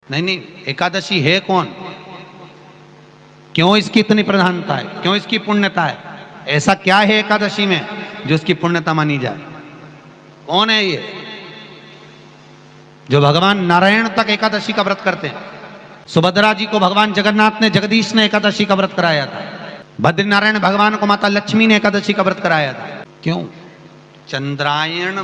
नहीं नहीं, एकादशी है कौन, क्यों इसकी इतनी प्रधानता है, क्यों इसकी पुण्यता है, ऐसा क्या है एकादशी में जो इसकी पुण्यता मानी जाए? कौन है ये जो भगवान नारायण तक एकादशी का व्रत करते हैं? सुभद्रा जी को भगवान जगन्नाथ ने, जगदीश ने एकादशी का व्रत कराया था। बद्रीनारायण भगवान को माता लक्ष्मी ने एकादशी का व्रत कराया था। क्यों? चंद्रायण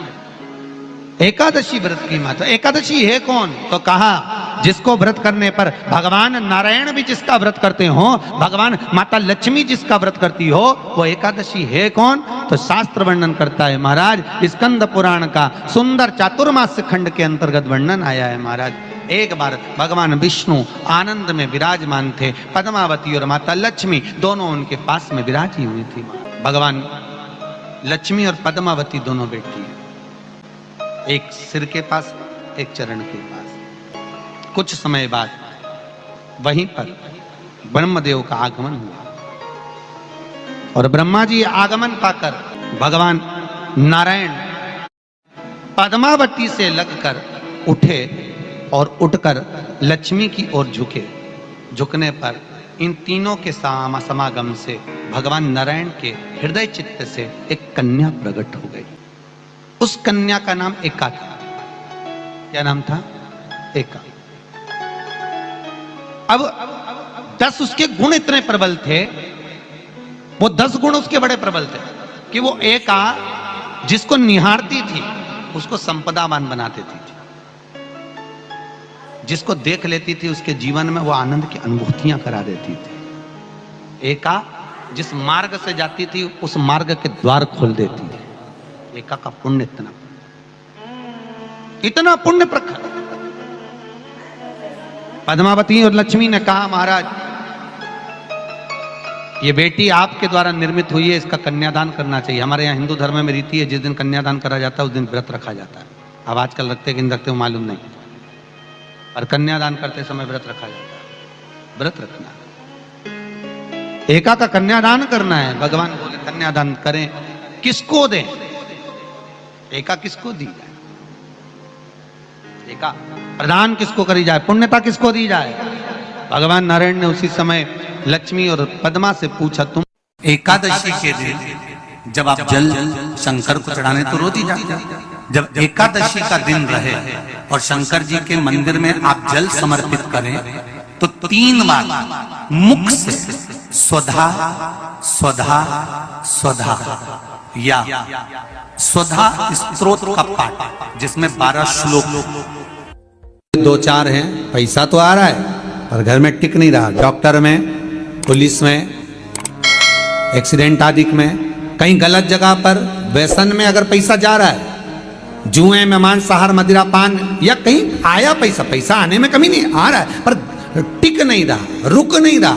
एकादशी व्रत की माता। एकादशी है कौन? तो कहा जिसको व्रत करने पर भगवान नारायण भी जिसका व्रत करते हो, भगवान माता लक्ष्मी जिसका व्रत करती हो, वो एकादशी है कौन? तो शास्त्र वर्णन करता है महाराज, स्कंद पुराण का सुंदर चातुर्मास्य खंड के अंतर्गत वर्णन आया है महाराज। एक बार भगवान विष्णु आनंद में विराजमान थे, पद्मावती और माता लक्ष्मी दोनों उनके पास में विराजी हुई थी। भगवान लक्ष्मी और पद्मावती दोनों बेटी, एक सिर के पास, एक चरण के पास। कुछ समय बाद वहीं पर ब्रह्मदेव का आगमन हुआ और ब्रह्मा जी आगमन पाकर भगवान नारायण पद्मावती से लगकर उठे और उठकर लक्ष्मी की ओर झुके। झुकने पर इन तीनों के समागम से भगवान नारायण के हृदय चित्त से एक कन्या प्रकट हो गई। उस कन्या का नाम एका था। क्या नाम था? एका। अब 10 उसके गुण इतने प्रबल थे, वो 10 गुण उसके बड़े प्रबल थे कि वो एका जिसको निहारती थी उसको संपदावान बना देती थी। जिसको देख लेती थी उसके जीवन में वो आनंद की अनुभूतियां करा देती थी। एका जिस मार्ग से जाती थी उस मार्ग के द्वार खोल देती थी। एका का पुण्य इतना पुण्य प्रखर। पद्मावती और लक्ष्मी ने कहा महाराज ये बेटी आपके द्वारा निर्मित हुई है, इसका कन्यादान करना चाहिए। हमारे यहाँ हिंदू धर्म में रीति है, जिस दिन कन्यादान करा जाता है उस दिन व्रत रखा जाता है। अब आजकल रखते कि नहीं रखते हो मालूम नहीं, और कन्यादान करते समय व्रत रखा जाता है। व्रत रखना, एका का कन्यादान करना है। भगवान बोले कन्यादान करें, किसको दें? एका किसको दी जाए? एका प्रदान किसको करी जाए? पुण्यता किसको दी जाए? भगवान नारायण ने उसी समय लक्ष्मी और पद्मा से पूछा, तुम एकादशी के दिन जब आप जल शंकर को चढ़ाने तो रोज ही जाते, जब एकादशी का दिन रहे और शंकर जी के मंदिर में आप जल समर्पित करें तो 3 बार मुख से स्वधा स्वधा स्वधा या स्वधा स्तोत्र का पाठ, जिसमें 12 श्लोक 2-4 हैं। पैसा तो आ रहा है पर घर में टिक नहीं रहा। डॉक्टर में, पुलिस में, एक्सीडेंट आदि में, कहीं गलत जगह पर, व्यसन में अगर पैसा जा रहा है, जुए में, मांसाहार, मदिरा पान, या कहीं आया पैसा आने में कमी नहीं, आ रहा है पर टिक नहीं रहा, रुक नहीं रहा।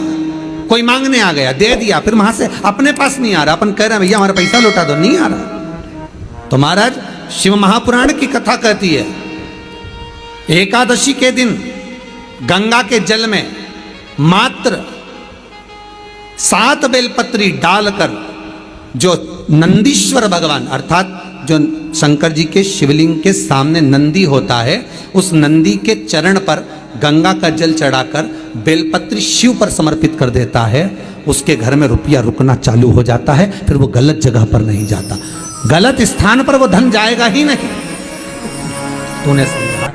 कोई मांगने आ गया, दे दिया, फिर वहां से अपने पास नहीं आ रहा, अपन कह रहे हैं भैया हमारा पैसा लौटा दो, नहीं आ रहा। तो महाराज शिव महापुराण की कथा कहती है एकादशी के दिन गंगा के जल में मात्र 7 बेलपत्री डालकर जो नंदीश्वर भगवान अर्थात जो शंकर जी के शिवलिंग के सामने नंदी होता है, उस नंदी के चरण पर गंगा का जल चढ़ाकर बेलपत्री शिव पर समर्पित कर देता है, उसके घर में रुपया रुकना चालू हो जाता है। फिर वो गलत जगह पर नहीं जाता, गलत स्थान पर वो धन जाएगा ही नहीं। तूने समझा,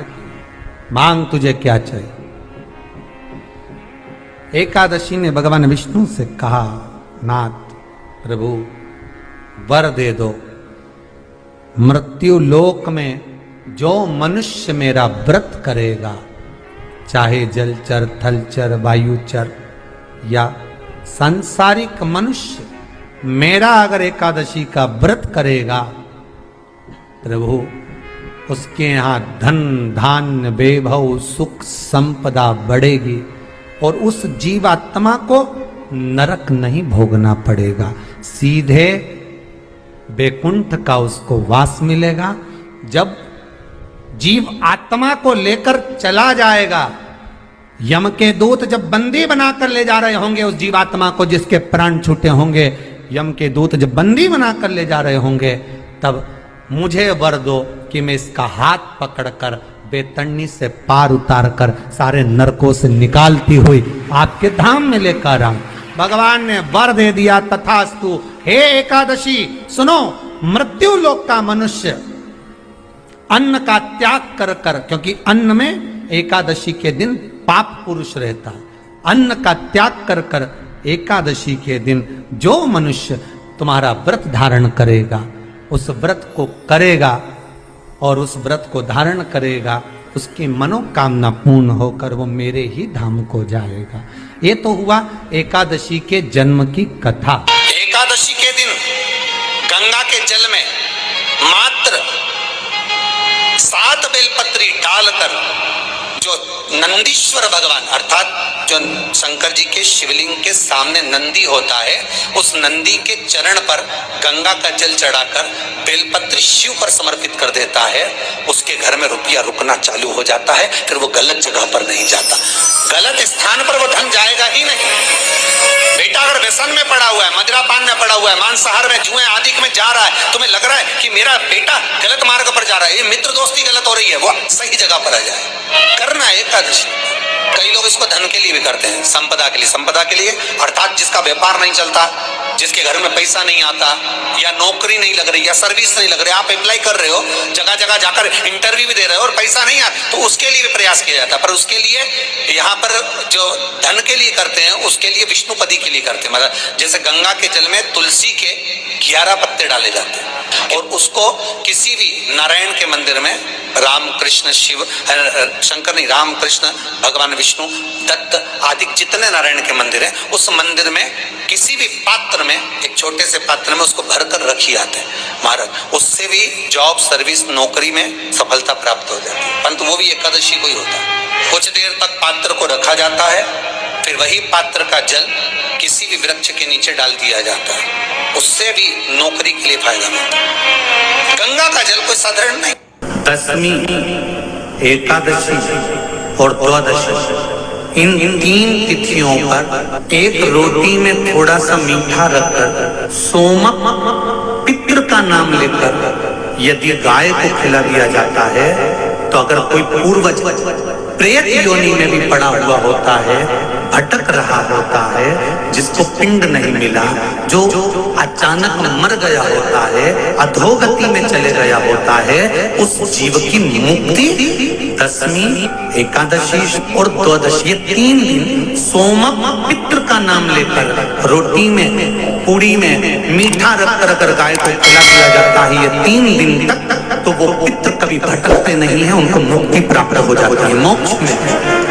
मांग तुझे क्या चाहिए। एकादशी ने भगवान विष्णु से कहा, नाथ प्रभु वर दे दो, मृत्यु लोक में जो मनुष्य मेरा व्रत करेगा, चाहे जलचर, थलचर, वायुचर या सांसारिक मनुष्य, मेरा अगर एकादशी का व्रत करेगा प्रभु, उसके यहाँ धन धान्य वैभव सुख संपदा बढ़ेगी और उस जीवात्मा को नरक नहीं भोगना पड़ेगा, सीधे वैकुंठ का उसको वास मिलेगा। जब जीव आत्मा को लेकर चला जाएगा, यम के दूत जब बंदी बनाकर ले जा रहे होंगे उस जीवात्मा को जिसके प्राण छूटे होंगे, यम के दूत जब बंदी बनाकर ले जा रहे होंगे, तब मुझे वर दो कि मैं इसका हाथ पकड़कर बेतरनी से पार उतार कर सारे नरकों से निकालती हुई आपके धाम में लेकर आऊं। भगवान ने वर दे दिया, तथास्तु। हे एकादशी सुनो, मृत्यु लोक का मनुष्य अन्न का त्याग कर कर, क्योंकि अन्न में एकादशी के दिन पाप पुरुष रहता, अन्न का त्याग कर कर एकादशी के दिन जो मनुष्य तुम्हारा व्रत धारण करेगा, उस व्रत को करेगा और उस व्रत को धारण करेगा, उसकी मनोकामना पूर्ण होकर वो मेरे ही धाम को जाएगा। ये तो हुआ एकादशी के जन्म की कथा। एकादशी के दिन गंगा के जल में मात्र 7 बेलपत्री डालकर जो नंदीश्वर भगवान अर्थात जो शंकर जी के शिवलिंग के सामने नंदी होता है, उस नंदी के चरण पर गंगा का जल चढ़ाकर बेलपत्री शिव पर समर्पित कर देता है, उसके घर में रुपया रुकना चालू हो जाता है। फिर वो गलत जगह पर नहीं जाता, गलत स्थान पर वो धन जाएगा ही नहीं। बेटा अगर व्यसन में पड़ा हुआ है, मदिरापान में पड़ा हुआ है, मांसाहार में, जुए आदि में जा रहा है, तुम्हें लग रहा है कि मेरा बेटा गलत मार्ग पर जा रहा है, ये मित्र दोस्ती गलत हो रही है, वो सही जगह पर आ जाए। करना है एकादशी। कई लोग इसको धन के लिए भी करते हैं, संपदा के लिए। संपदा के लिए अर्थात जिसका व्यापार नहीं चलता, जिसके घर में पैसा नहीं आता, या नौकरी नहीं लग रही, या सर्विस नहीं लग रही, आप अप्लाई कर रहे हो, जगह जगह जाकर इंटरव्यू भी दे रहे हो और पैसा नहीं आता, तो उसके लिए भी प्रयास किया जाता है। पर उसके लिए यहाँ पर जो धन के लिए करते हैं, उसके लिए विष्णुपदी के लिए करते हैं। मतलब जैसे गंगा के जल में तुलसी के 11 पत्ते डाले जाते हैं और उसको किसी भी नारायण के मंदिर में, राम कृष्ण शिव शंकर नहीं, राम कृष्ण भगवान विष्णु दत्त आदि जितने नारायण के मंदिर हैं, उस मंदिर में किसी भी पात्र में, एक छोटे से पात्र में उसको भरकर रखी आते हैं महाराज। उससे भी जॉब सर्विस नौकरी में सफलता प्राप्त हो जाती है। परंतु वो भी एकादशी को ही होता है। कुछ देर तक पात्र को रखा जाता है, फिर वही पात्र का जल किसी भी वृक्ष के नीचे डाल दिया जाता है, उससे भी नौकरी के लिए फायदा मिलता है। गंगा का जल कोई साधारण नहीं। दशमी, एकादशी और द्वादशी, इन 3 तिथियों पर एक रोटी में थोड़ा सा मीठा रखकर सोमक पितृ का नाम लेकर यदि गाय को खिला दिया जाता है, तो अगर कोई पूर्वज प्रेत योनि में भी पड़ा हुआ होता है, भटक रहा होता है, जिसको पिंड नहीं मिला, जो अचानक मर गया होता है, अधोगति में चले गया होता है, उस जीव की मुक्ति दशमी, एकादशी और द्वादशी, ये 3 दिन सोमक पितृ का नाम लेकर रोटी में, पूड़ी में मीठा रखकर अगर गाय को खिला दिया जाता है, ये 3 दिन तक, तो वो पितृ कभी भटकते नहीं है, उनको मुक्ति प्राप्त हो जाती है, मोक्ष में।